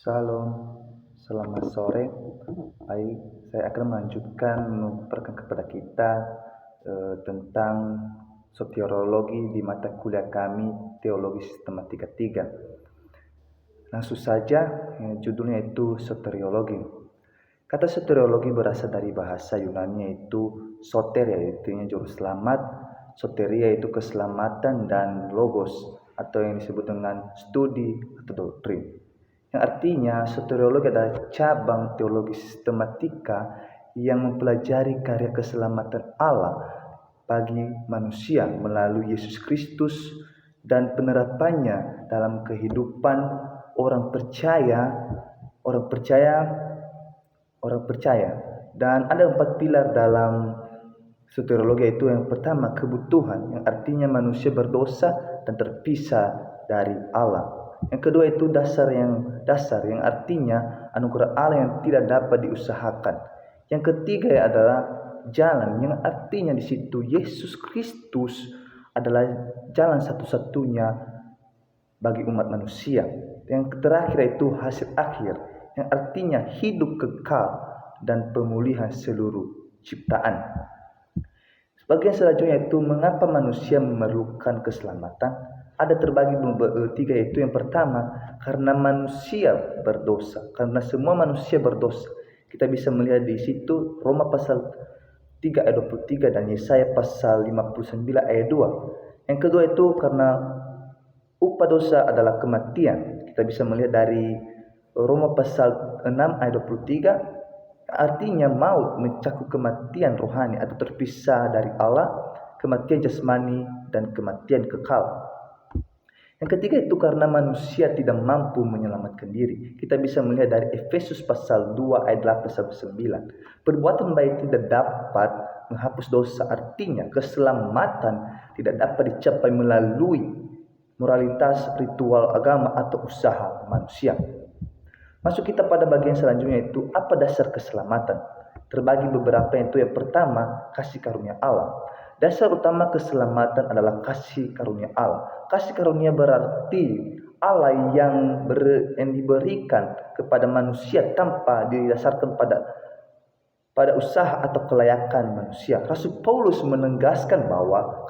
Shalom, selamat sore. Baik, saya akan melanjutkan mengumpulkan kepada kita tentang soteriologi di mata kuliah kami Teologi Sistematika 3. Langsung saja, judulnya itu soteriologi. Kata soteriologi berasal dari bahasa Yunani yaitu soter, yaitu juru selamat, soteria itu keselamatan, dan logos atau yang disebut dengan studi atau doktrin. Yang artinya soteriologi adalah cabang teologi sistematika yang mempelajari karya keselamatan Allah bagi manusia melalui Yesus Kristus dan penerapannya dalam kehidupan orang percaya. Dan ada 4 pilar dalam soteriologi, itu yang pertama kebutuhan, yang artinya manusia berdosa dan terpisah dari Allah. Yang kedua itu dasar yang artinya anugerah Allah yang tidak dapat diusahakan. Yang ketiga adalah jalan, yang artinya di situ Yesus Kristus adalah jalan satu-satunya bagi umat manusia. Yang terakhir itu hasil akhir, yang artinya hidup kekal dan pemulihan seluruh ciptaan. Bagian selanjutnya itu mengapa manusia memerlukan keselamatan. Ada terbagi tiga, yaitu yang pertama karena manusia berdosa, karena semua manusia berdosa. Kita bisa melihat di situ Roma pasal 3 ayat 23 dan Yesaya pasal 59 ayat 2. Yang kedua itu karena upah dosa adalah kematian. Kita bisa melihat dari Roma pasal 6 ayat 23, artinya maut mencakup kematian rohani atau terpisah dari Allah, kematian jasmani, dan kematian kekal. Yang ketiga itu karena manusia tidak mampu menyelamatkan diri. Kita bisa melihat dari Efesus pasal 2 ayat 8-9. Perbuatan baik tidak dapat menghapus dosa, artinya keselamatan tidak dapat dicapai melalui moralitas, ritual agama, atau usaha manusia. Masuk kita pada bagian selanjutnya, itu apa dasar keselamatan. Terbagi beberapa, itu yang pertama kasih karunia Allah. Dasar utama keselamatan adalah kasih karunia Allah. Kasih karunia berarti Allah yang diberikan kepada manusia tanpa didasarkan pada usaha atau kelayakan manusia. Rasul Paulus menegaskan bahwa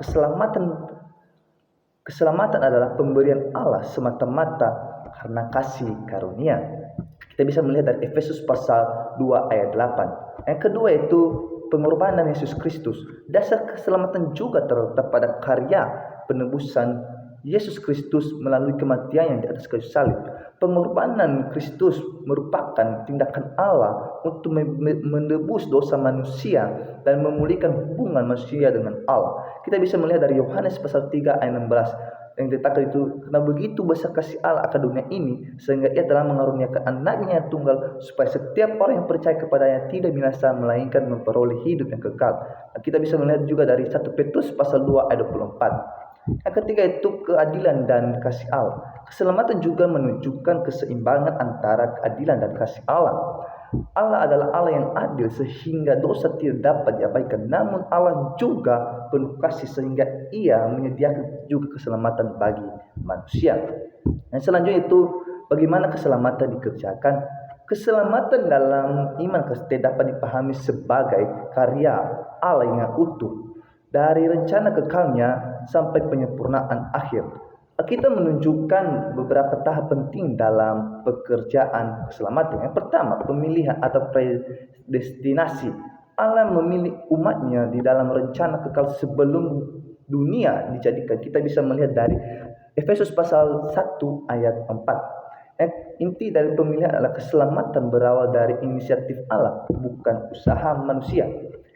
keselamatan adalah pemberian Allah semata-mata karena kasih karunia. Kita bisa melihat dari Efesus pasal 2 ayat 8. Yang kedua itu pengorbanan Yesus Kristus. Dasar keselamatan juga terletak pada karya penebusan Yesus Kristus melalui kematiannya di atas kayu salib. Pengorbanan Kristus merupakan tindakan Allah untuk menebus dosa manusia dan memulihkan hubungan manusia dengan Allah. Kita bisa melihat dari Yohanes pasal 3 ayat 16 yang diletakkan itu, karena begitu besar kasih Allah akan dunia ini sehingga Ia telah mengaruniakan anaknya tunggal supaya setiap orang yang percaya kepadanya tidak binasa melainkan memperoleh hidup yang kekal. Dan kita bisa melihat juga dari 1 Petrus pasal 2 ayat 24. Yang ketiga itu keadilan dan kasih Allah. Keselamatan juga menunjukkan keseimbangan antara keadilan dan kasih Allah. Allah adalah Allah yang adil sehingga dosa tidak dapat diabaikan. Namun Allah juga penuh kasih sehingga Ia menyediakan juga keselamatan bagi manusia. Dan selanjutnya itu bagaimana keselamatan dikerjakan. Keselamatan dalam iman dapat dipahami sebagai karya Allah yang utuh dari rencana kekalnya sampai penyempurnaan akhir. Kita menunjukkan beberapa tahap penting dalam pekerjaan keselamatan. Yang pertama, pemilihan atau predestinasi. Allah memilih umatnya di dalam rencana kekal sebelum dunia dijadikan. Kita bisa melihat dari Efesus pasal 1 ayat 4. Inti dari pemilihan adalah keselamatan berawal dari inisiatif Allah, bukan usaha manusia.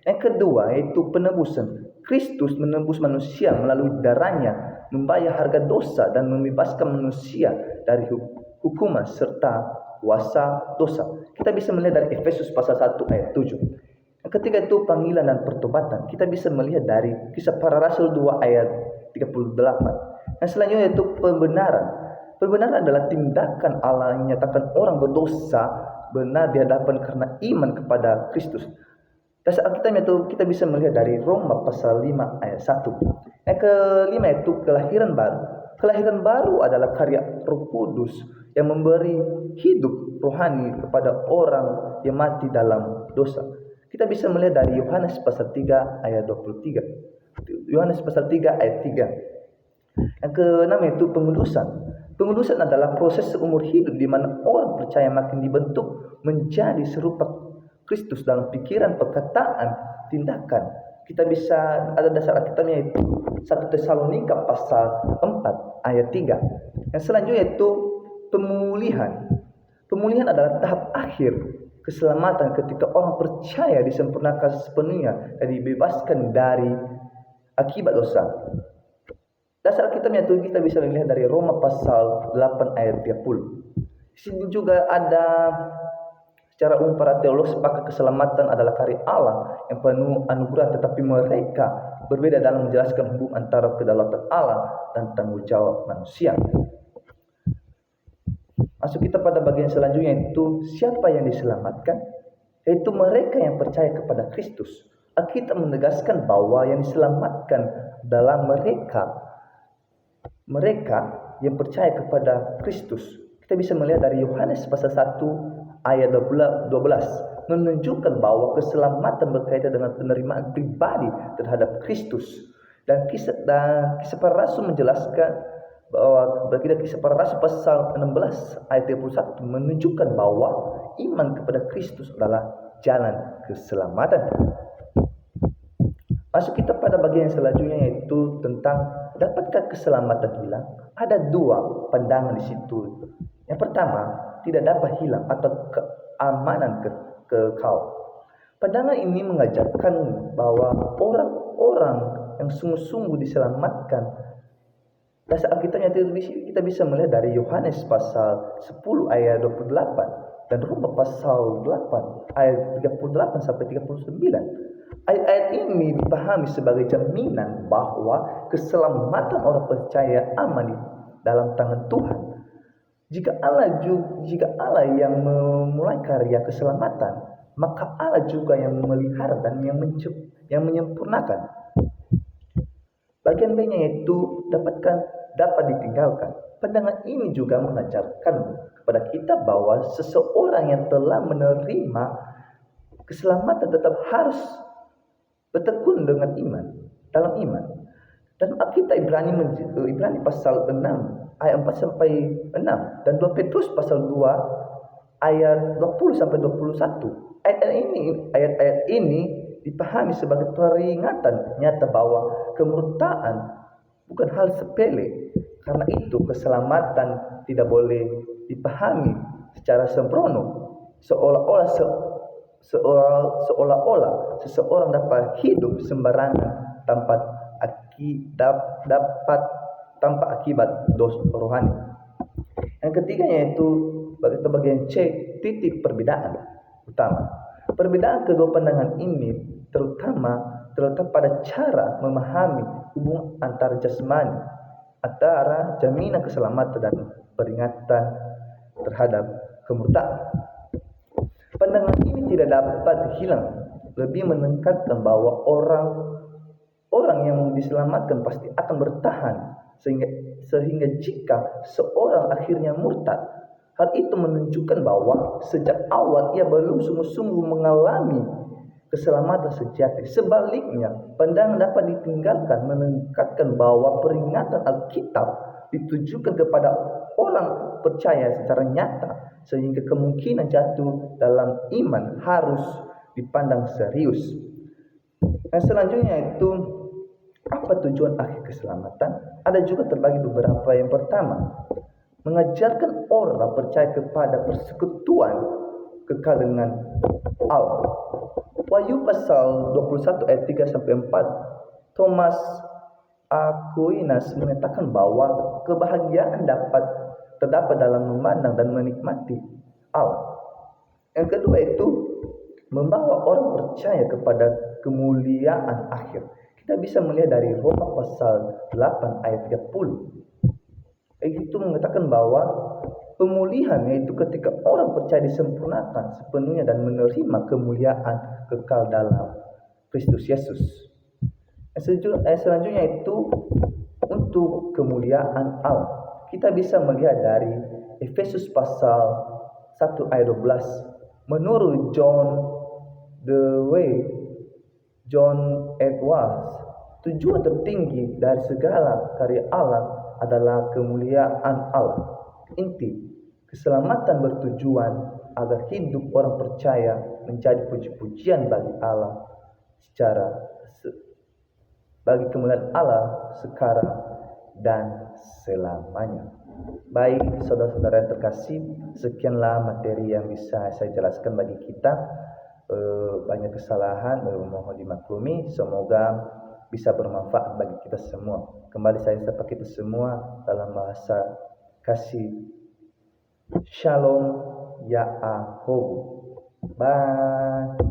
Yang kedua yaitu penebusan. Kristus menebus manusia melalui darahnya, membayar harga dosa dan membebaskan manusia dari hukuman serta kuasa dosa. Kita bisa melihat dari Efesus pasal 1 ayat 7. Yang ketiga itu panggilan dan pertobatan. Kita bisa melihat dari Kisah Para Rasul 2 ayat 38. Yang selanjutnya itu pembenaran. Pembenaran adalah tindakan Allah yang menyatakan orang berdosa benar di hadapan karena iman kepada Kristus. Dasar Alkitab itu kita bisa melihat dari Roma pasal 5 ayat 1. Yang kelima itu kelahiran baru. Kelahiran baru adalah karya Roh Kudus yang memberi hidup rohani kepada orang yang mati dalam dosa. Kita bisa melihat dari Yohanes pasal 3 ayat 23. Yohanes pasal 3 ayat 3. Yang keenam itu pengudusan. Pengudusan adalah proses seumur hidup di mana orang percaya makin dibentuk menjadi serupa Kristus dalam pikiran, perkataan, tindakan. Kita bisa ada dasar Alkitabnya itu 1 Tesalonika pasal 4 ayat 3. Yang selanjutnya itu pemulihan. Pemulihan adalah tahap akhir keselamatan ketika orang percaya disempurnakan sepenuhnya dan dibebaskan dari akibat dosa. Dasar Alkitabnya itu kita bisa melihat dari Roma pasal 8 ayat 30. Di sini juga ada secara umum para teolog sepakat keselamatan adalah karya Allah yang penuh anugerah, tetapi mereka berbeda dalam menjelaskan hubungan antara kedaulatan Allah dan tanggung jawab manusia. Masuk kita pada bagian selanjutnya itu siapa yang diselamatkan? Yaitu mereka yang percaya kepada Kristus. Alkitab menegaskan bahwa yang diselamatkan adalah mereka yang percaya kepada Kristus. Kita bisa melihat dari Yohanes pasal 1 ayat 12 menunjukkan bahwa keselamatan berkaitan dengan penerimaan pribadi terhadap Kristus. Dan kisah para rasul menjelaskan bahwa kisah para rasul pasal 16 ayat 31 menunjukkan bahwa iman kepada Kristus adalah jalan keselamatan. Masuk kita pada bagian selanjutnya yaitu tentang dapatkah keselamatan hilang? Ada dua pandangan di situ. Yang pertama, tidak dapat hilang atau keamanan kekal. Pandangan ini mengajarkan bahwa orang-orang yang sungguh-sungguh diselamatkan. Dasar Alkitabnya kita bisa melihat dari Yohanes pasal 10 ayat 28 dan Roma pasal 8 ayat 38 sampai 39. Ayat-ayat ini dipahami sebagai jaminan bahwa keselamatan orang percaya aman di dalam tangan Tuhan. Jika Allah yang memulai karya keselamatan, maka Allah juga yang memelihara dan yang menyempurnakan. Bagian B-nya yaitu dapat ditinggalkan. Pandangan ini juga mengajarkan kepada kita bahwa seseorang yang telah menerima keselamatan tetap harus bertekun dengan dalam iman. Dan Alkitab Ibrani pasal 6 ayat 4 sampai 6 dan 2 Petrus pasal 2 ayat 20 sampai 21. Ayat-ayat ini dipahami sebagai peringatan nyata bahwa kemurtaan bukan hal sepele. Karena itu keselamatan tidak boleh dipahami secara sembrono, seolah-olah seseorang dapat hidup sembarangan tanpa akibat dosa rohani. Yang ketiga yaitu bagian C, titik perbedaan utama. Perbedaan kedua pandangan ini terletak pada cara memahami hubungan antara jasmani, antara jaminan keselamatan dan peringatan terhadap kemurtaan. Pandangan ini tidak dapat hilang, lebih menekankan bahwa orang yang diselamatkan pasti akan bertahan sehingga jika seorang akhirnya murtad, hal itu menunjukkan bahwa sejak awal ia belum sungguh-sungguh mengalami keselamatan sejati. Sebaliknya, pandangan dapat ditinggalkan menekankan bahwa peringatan Alkitab ditujukan kepada orang percaya secara nyata, sehingga kemungkinan jatuh dalam iman harus dipandang serius. Yang selanjutnya itu apa tujuan akhir keselamatan? Ada juga terbagi beberapa. Yang pertama, mengajarkan orang percaya kepada persekutuan kekal dengan Allah. Wahyu pasal 21 ayat 3 sampai 4. Thomas Aquinas menyatakan bahwa kebahagiaan terdapat dalam memandang dan menikmati Allah. Yang kedua itu membawa orang percaya kepada kemuliaan akhir. Kita bisa melihat dari Roma pasal 8 ayat 30. Itu mengatakan bahwa pemulihan yaitu ketika orang percaya disempurnakan sepenuhnya dan menerima kemuliaan kekal dalam Kristus Yesus. Selanjutnya itu untuk kemuliaan Allah. Kita bisa melihat dari Efesus pasal 1 ayat 12. Menurut John Edwards, tujuan tertinggi dari segala karya Allah adalah kemuliaan Allah. Inti, keselamatan bertujuan agar hidup orang percaya menjadi puji-pujian bagi Allah bagi kemuliaan Allah sekarang dan selamanya. Baik saudara-saudara yang terkasih, sekianlah materi yang bisa saya jelaskan bagi kita. Banyak kesalahan, mohon dimaklumi. Semoga bisa bermanfaat bagi kita semua. Kembali saya sapa kita semua dalam bahasa kasih. Shalom Ya'ahobu. Bye.